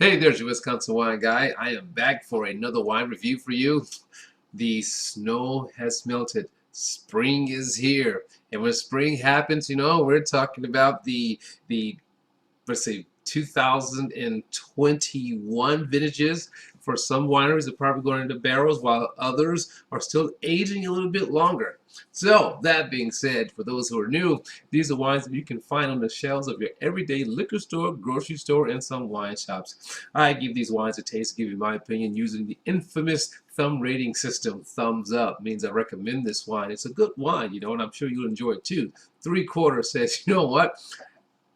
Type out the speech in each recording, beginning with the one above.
Hey, there's your Wisconsin wine guy. I am back for another wine review for you. The snow has melted. Spring is here. And when spring happens, we're talking about the let's say 2021 vintages. For some wineries, they're probably going into barrels, while others are still aging a little bit longer. So, that being said, for those who are new, these are wines that you can find on the shelves of your everyday liquor store, grocery store, and some wine shops. I give these wines a taste, give you my opinion, using the infamous thumb rating system. Thumbs up means I recommend this wine. It's a good wine, and I'm sure you'll enjoy it too. 3/4 says, you know what?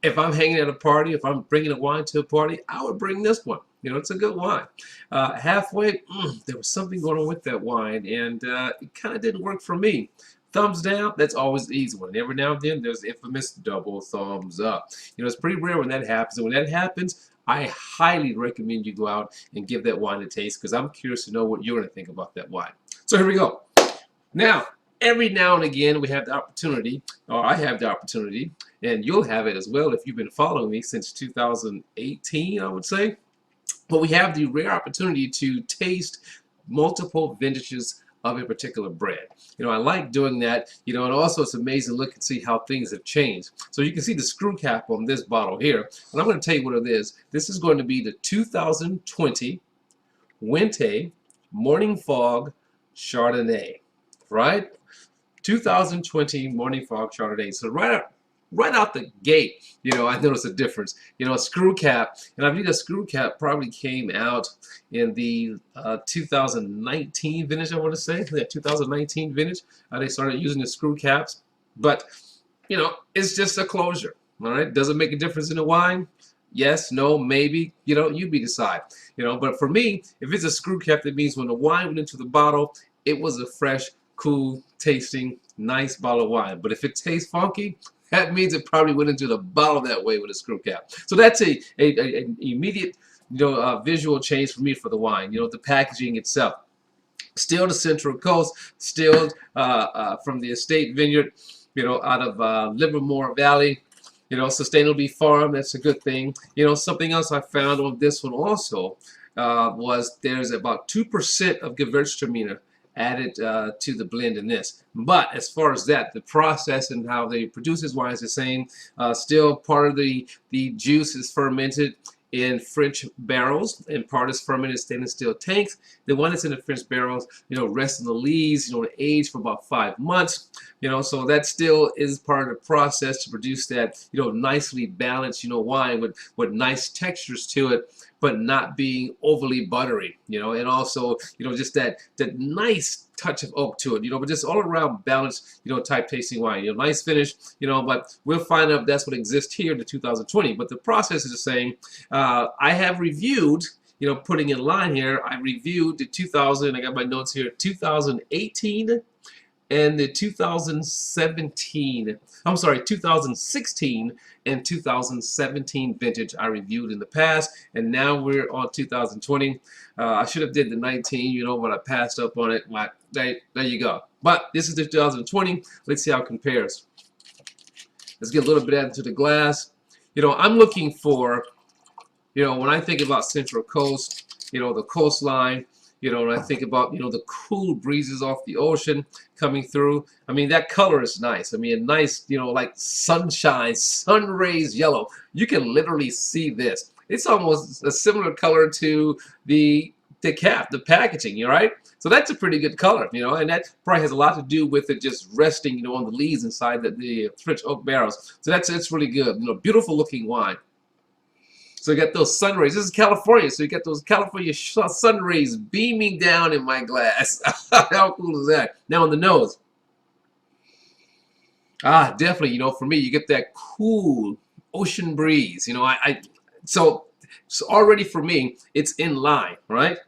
If I'm hanging at a party, if I'm bringing a wine to a party, I would bring this one. It's a good wine. Halfway, there was something going on with that wine, and it kind of didn't work for me. Thumbs down, that's always the easy one. Every now and then, there's the infamous double thumbs up. It's pretty rare when that happens, and when that happens, I highly recommend you go out and give that wine a taste, because I'm curious to know what you're going to think about that wine. So here we go. Now, every now and again, we have the opportunity, or I have the opportunity, and you'll have it as well if you've been following me since 2018, I would say. But we have the rare opportunity to taste multiple vintages of a particular brand. I like doing that, and also it's amazing to look and see how things have changed. So you can see the screw cap on this bottle here, and I'm going to tell you what it is. This is going to be the 2020 Wente Morning Fog Chardonnay, right? 2020 Morning Fog Chardonnay. So right out the gate, I noticed a difference. A screw cap, and I believe the screw cap probably came out in the 2019 vintage, I want to say. Yeah, 2019 vintage. They started using the screw caps, but it's just a closure. All right, does it make a difference in the wine? Yes, no, maybe. You be decide. But for me, if it's a screw cap, that means when the wine went into the bottle, it was a fresh, cool tasting, nice bottle of wine. But if it tastes funky, that means it probably went into the bottle that way with a screw cap. So that's an immediate visual change for me for the wine. The packaging itself. Still the Central Coast, still from the estate vineyard, out of Livermore Valley. Sustainably farmed, that's a good thing. Something else I found on this one also was there's about 2% of Gewurztraminer added to the blend in this. But as far as that, the process and how they produce this wine is the same. Still part of the juice is fermented in French barrels, and part is fermented in stainless steel tanks. The one that's in the French barrels, rests in the lees, age for about 5 months. So that still is part of the process to produce that, nicely balanced, wine with nice textures to it, but not being overly buttery, and also, just that nice touch of oak to it, but just all around balanced, type tasting wine. Nice finish, but we'll find out if that's what exists here in the 2020. But the process is the same. I have reviewed, putting in line here, I reviewed the 2000, I got my notes here, 2018 and the 2016 and 2017 vintage I reviewed in the past, and now we're on 2020. I should have did the 19, but I passed up on it. There you go. But this is the 2020. Let's see how it compares. Let's get a little bit into the glass. I'm looking for, when I think about Central Coast, the coastline, when I think about, the cool breezes off the ocean coming through. I mean, that color is nice. I mean, a nice, like sunshine, sun rays yellow. You can literally see this. It's almost a similar color to the cap, the packaging, right? So that's a pretty good color, and that probably has a lot to do with it just resting, on the leaves inside the French oak barrels. So it's really good. Beautiful looking wine. So you got those sun rays. This is California, so you got those California sun rays beaming down in my glass. How cool is that? Now on the nose. Definitely, for me, you get that cool ocean breeze. So already for me, it's in line, right?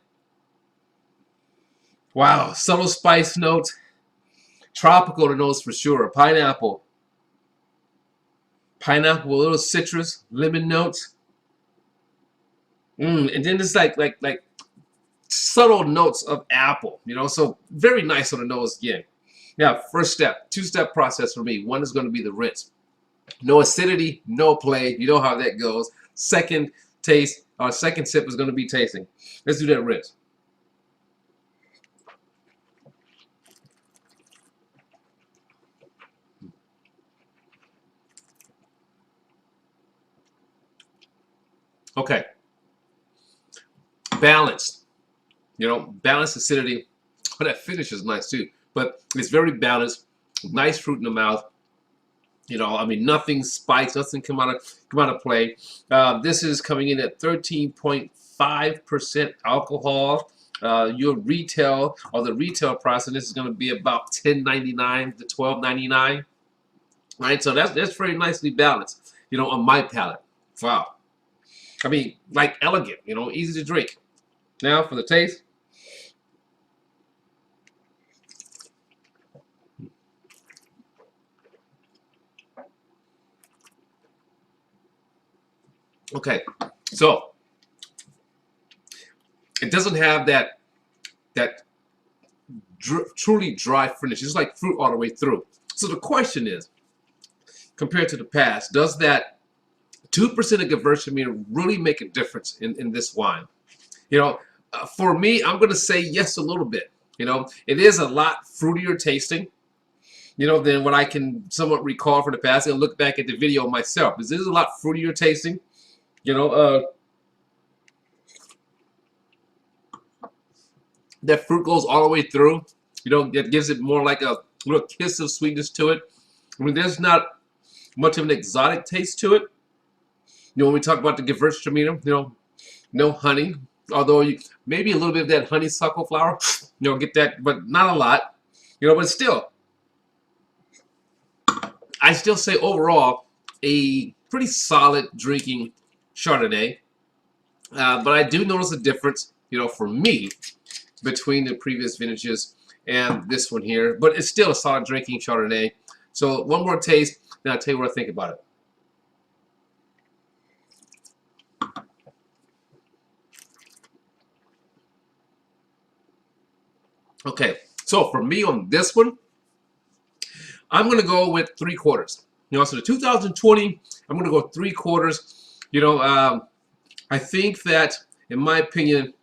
Wow, subtle spice notes. Tropical to nose for sure. Pineapple. Pineapple, a little citrus, lemon notes. And then there's like subtle notes of apple, so very nice on the nose again. Now, first step, two-step process for me. One is going to be the rinse. No acidity, no play. You know how that goes. Second, taste, Our second sip is going to be tasting. Let's do that rinse. Okay. Balanced. You know, balanced acidity. But that finish is nice too. But it's very balanced. Nice fruit in the mouth. You know, I mean, nothing spikes, nothing come out of play. This is coming in at 13.5% alcohol. Your retail, or the retail price on this is going to be about $10.99 to $12.99. Right, so that's very nicely balanced. You know, on my palate. Wow. I mean, like elegant. You know, easy to drink. Now for the taste. Okay, so it doesn't have that truly dry finish. It's like fruit all the way through. So the question is, compared to the past, does that 2% of Gewurztraminer really make a difference in this wine? You know, for me, I'm going to say yes a little bit. You know, it is a lot fruitier tasting, you know, than what I can somewhat recall from the past. I'll look back at the video myself. This is a lot fruitier tasting. You know, that fruit goes all the way through. You know, it gives it more like a little kiss of sweetness to it. I mean, there's not much of an exotic taste to it. You know, when we talk about the Gewurztraminer, you know, no honey. Although maybe a little bit of that honeysuckle flower, you know, get that, but not a lot. You know, but still, I still say overall a pretty solid drinking Chardonnay, but I do notice a difference, you know, for me, between the previous vintages and this one here. But it's still a solid drinking Chardonnay. So one more taste, then I'll tell you what I think about it. Okay, so for me on this one, I'm going to go with 3/4. You know, so the 2020, I'm going to go 3/4. You know, I think that, in my opinion,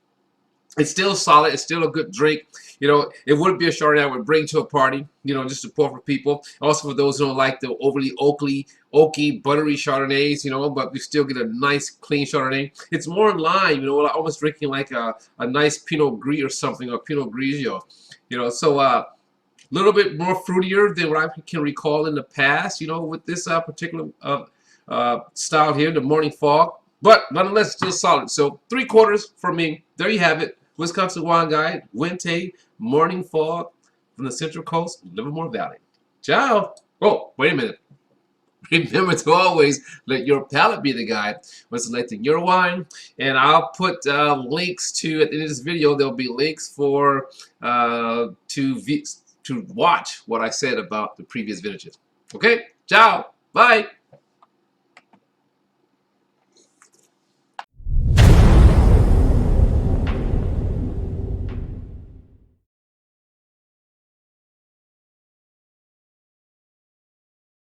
it's still solid. It's still a good drink. You know, it wouldn't be a Chardonnay I would bring to a party, you know, just to pour for people. Also for those who don't like the overly oaky, buttery Chardonnays, you know, but we still get a nice, clean Chardonnay. It's more in line, you know, like almost drinking like a nice Pinot Gris or something, or Pinot Grigio. You know, so a little bit more fruitier than what I can recall in the past, you know, with this particular style here, the Morning Fog. But nonetheless, still solid. So 3/4 for me. There you have it. Wisconsin Wine Guide, Wente Morning Fog from the Central Coast, Livermore Valley. Ciao. Oh, wait a minute. Remember to always let your palate be the guide when selecting your wine. And I'll put links to, at the end of this video, there'll be links for to watch what I said about the previous vintages. Okay? Ciao. Bye.